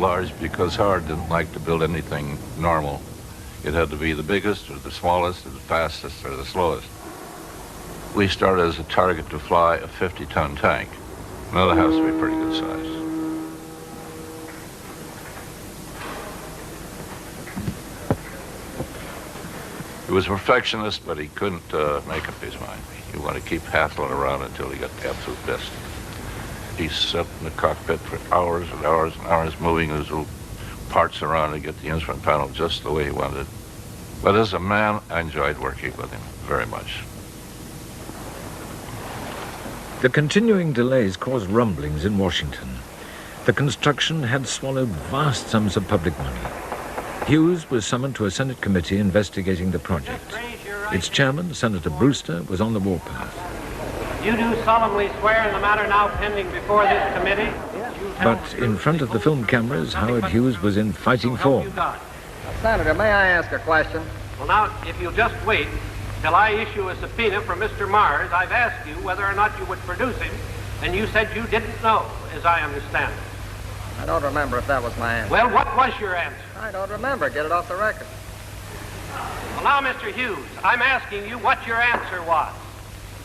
large because Howard didn't like to build anything normal. It had to be the biggest or the smallest or the fastest or the slowest. We started as a target to fly a 50-ton tank. Now that has to be pretty good size. He was a perfectionist, but he couldn't make up his mind. He wanted to keep hassling around until he got the absolute best. He sat in the cockpit for hours and hours and hours, moving his little parts around to get the instrument panel just the way he wanted it. But as a man, I enjoyed working with him very much. The continuing delays caused rumblings in Washington. The construction had swallowed vast sums of public money. Hughes was summoned to a Senate committee investigating the project. Its chairman, Senator Brewster, was on the warpath. You do solemnly swear in the matter now pending before this committee? But in front of the film cameras, Howard Hughes was in fighting form. Senator, may I ask a question? Well, now, if you'll just wait till I issue a subpoena for Mr. Mars, I've asked you whether or not you would produce him, and you said you didn't know, as I understand it. I don't remember if that was my answer. Well, what was your answer? I don't remember. Get it off the record. Well, now, Mr. Hughes, I'm asking you what your answer was.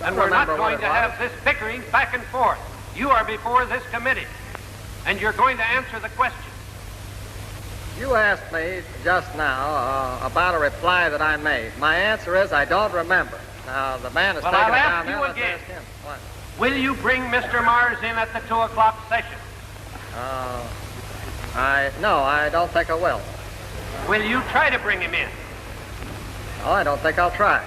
And we're not going to have this bickering back and forth. You are before this committee, and you're going to answer the question. You asked me just now about a reply that I made. My answer is I don't remember. Now, the man is taking it down there. Well, I'll ask you again. What? Will you bring Mr. Mars in at the 2 o'clock session? No, I don't think I will. Will you try to bring him in? No, I don't think I'll try.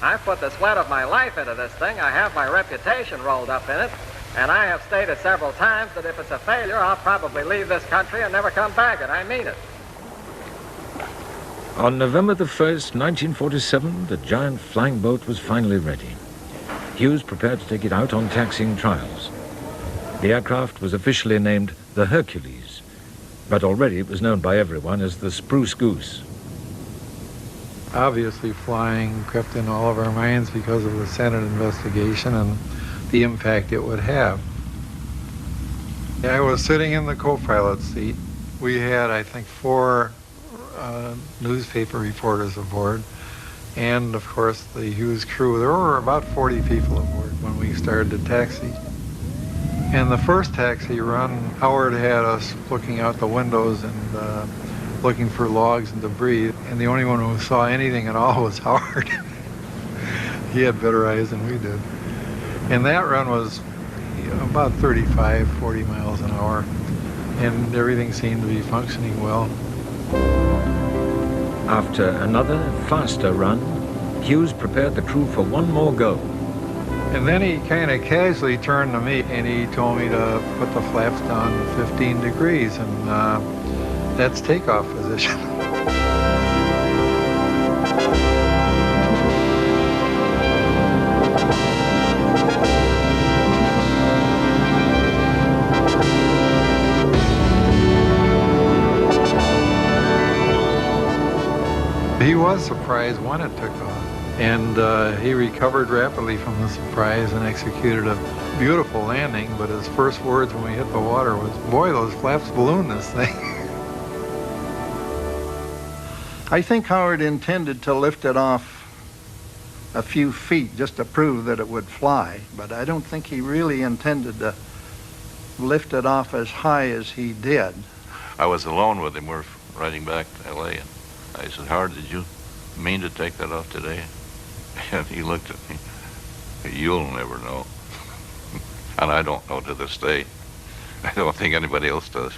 I put the sweat of my life into this thing. I have my reputation rolled up in it. And I have stated several times that if it's a failure, I'll probably leave this country and never come back, and I mean it. On November the 1st, 1947, the giant flying boat was finally ready. Hughes prepared to take it out on taxiing trials. The aircraft was officially named the Hercules, but already it was known by everyone as the Spruce Goose. Obviously, flying crept in all of our minds because of the Senate investigation and the impact it would have. I was sitting in the co-pilot seat. We had, I think, 4 newspaper reporters aboard, and of course the Hughes crew. There were about 40 people aboard when we started the taxi. And the first taxi run, Howard had us looking out the windows and looking for logs and debris, and the only one who saw anything at all was Howard. He had better eyes than we did. And that run was about 35, 40 miles an hour, and everything seemed to be functioning well. After another, faster run, Hughes prepared the crew for one more go. And then he kind of casually turned to me, and he told me to put the flaps down 15 degrees, and that's takeoff position. He was surprised when it took off, and he recovered rapidly from the surprise and executed a beautiful landing, but his first words when we hit the water was, "Boy, those flaps balloon this thing." I think Howard intended to lift it off a few feet just to prove that it would fly, but I don't think he really intended to lift it off as high as he did. I was alone with him. We're riding back to L.A., and I said, "Howard, did you mean to take that off today?" And he looked at me. "You'll never know." And I don't know to this day. I don't think anybody else does.